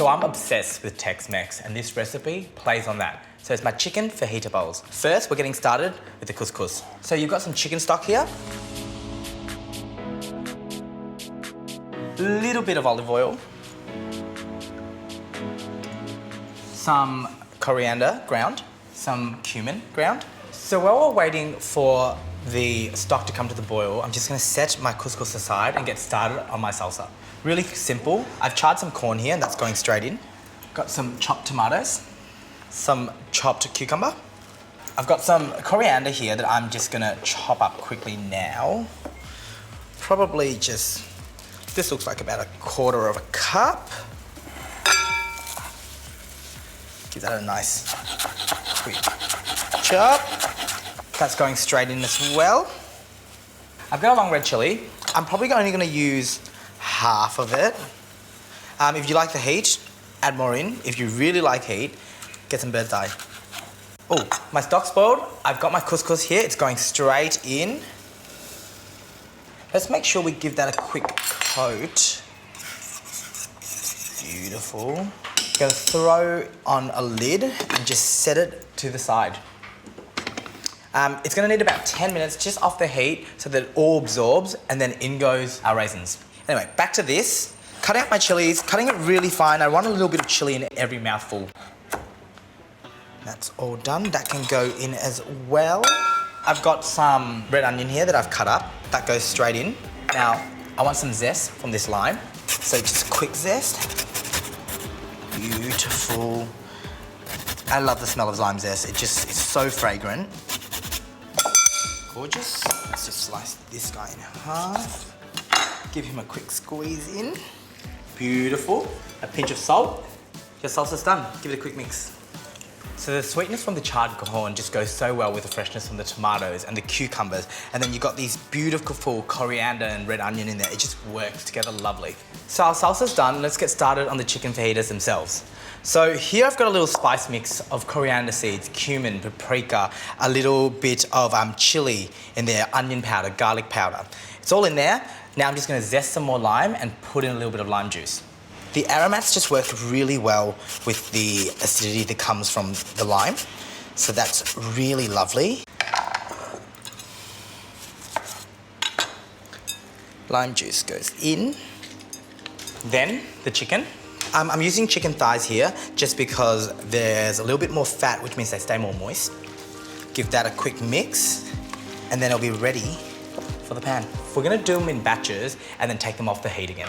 So I'm obsessed with Tex-Mex and this recipe plays on that. So it's my chicken fajita bowls. First, we're getting started with the couscous. So you've got some chicken stock here. A little bit of olive oil. Some coriander ground. Some cumin ground. So while we're waiting for the stock to come to the boil, I'm just gonna set my couscous aside and get started on my salsa. Really simple. I've charred some corn here and that's going straight in. Got some chopped tomatoes, some chopped cucumber. I've got some coriander here that I'm just gonna chop up quickly now. Probably just, this looks like about 1/4 cup. Give that a nice quick chop. That's going straight in as well. I've got a long red chili. I'm probably only gonna use half of it. If you like the heat, add more in. If you really like heat, get some bird's eye. Oh, my stock's boiled. I've got my couscous here. It's going straight in. Let's make sure we give that a quick coat. Beautiful. Gonna throw on a lid and just set it to the side. It's gonna need about 10 minutes just off the heat so that it all absorbs and then in goes our raisins. Anyway, back to this. Cutting up my chilies, cutting it really fine. I want a little bit of chili in every mouthful. That's all done. That can go in as well. I've got some red onion here that I've cut up. That goes straight in. Now, I want some zest from this lime. So just a quick zest. Beautiful. I love the smell of lime zest. It's so fragrant. Gorgeous. Let's just slice this guy in half. Give him a quick squeeze in. Beautiful. A pinch of salt. Your salsa's done. Give it a quick mix. So the sweetness from the charred corn just goes so well with the freshness from the tomatoes and the cucumbers. And then you've got these beautiful coriander and red onion in there. It just works together lovely. So our salsa's done. Let's get started on the chicken fajitas themselves. So here I've got a little spice mix of coriander seeds, cumin, paprika, a little bit of chili in there, onion powder, garlic powder. It's all in there. Now I'm just gonna zest some more lime and put in a little bit of lime juice. The aromats just work really well with the acidity that comes from the lime. So that's really lovely. Lime juice goes in. Then the chicken. I'm using chicken thighs here just because there's a little bit more fat, which means they stay more moist. Give that a quick mix and then it'll be ready for the pan. We're gonna do them in batches and then take them off the heat again.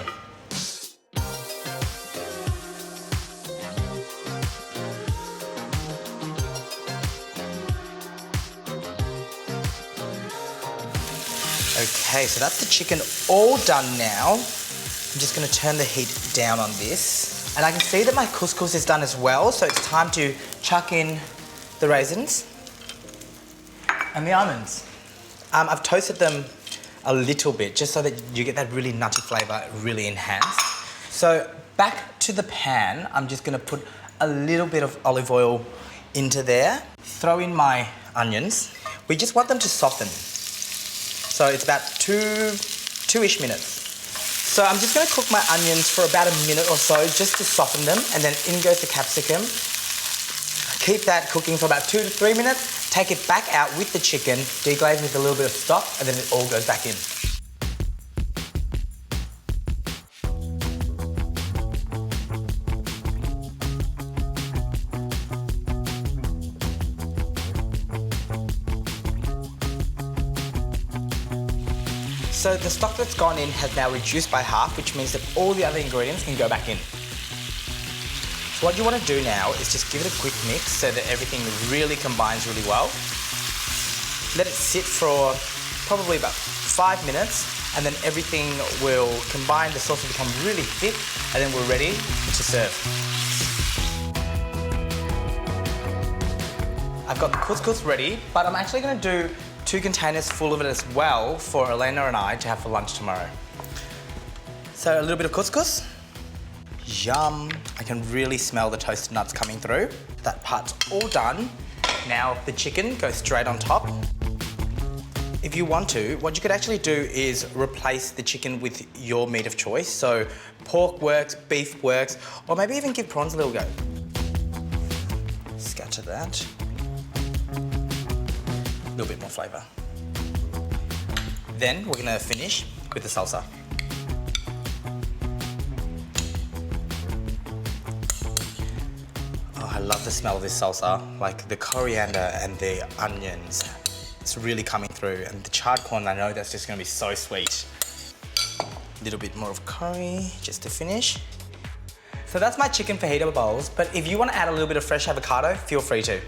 Okay, so that's the chicken all done now. I'm just gonna turn the heat down on this. And I can see that my couscous is done as well, so it's time to chuck in the raisins and the almonds. I've toasted them a little bit just so that you get that really nutty flavour really enhanced. So back to the pan, I'm just gonna put a little bit of olive oil into there. Throw in my onions. We just want them to soften. So it's about two-ish minutes. So I'm just gonna cook my onions for about a minute or so just to soften them, and then in goes the capsicum. Keep that cooking for about 2 to 3 minutes, take it back out with the chicken, deglaze with a little bit of stock, and then it all goes back in. So the stock that's gone in has now reduced by half, which means that all the other ingredients can go back in. So what you want to do now is just give it a quick mix so that everything really combines really well. Let it sit for probably about 5 minutes, and then everything will combine, the sauce will become really thick, and then we're ready to serve. I've got the couscous ready, but I'm actually going to do 2 containers full of it as well for Elena and I to have for lunch tomorrow. So a little bit of couscous. Yum. I can really smell the toasted nuts coming through. That part's all done. Now the chicken goes straight on top. If if you want to, what you could actually do is replace the chicken with your meat of choice. So pork works, beef works, or maybe even give prawns a little go. Scatter that. A little bit more flavour. Then we're gonna finish with the salsa. Oh, I love the smell of this salsa. Like the coriander and the onions. It's really coming through. And the charred corn, I know that's just gonna be so sweet. A little bit more of curry, just to finish. So that's my chicken fajita bowls, but if you wanna add a little bit of fresh avocado, feel free to.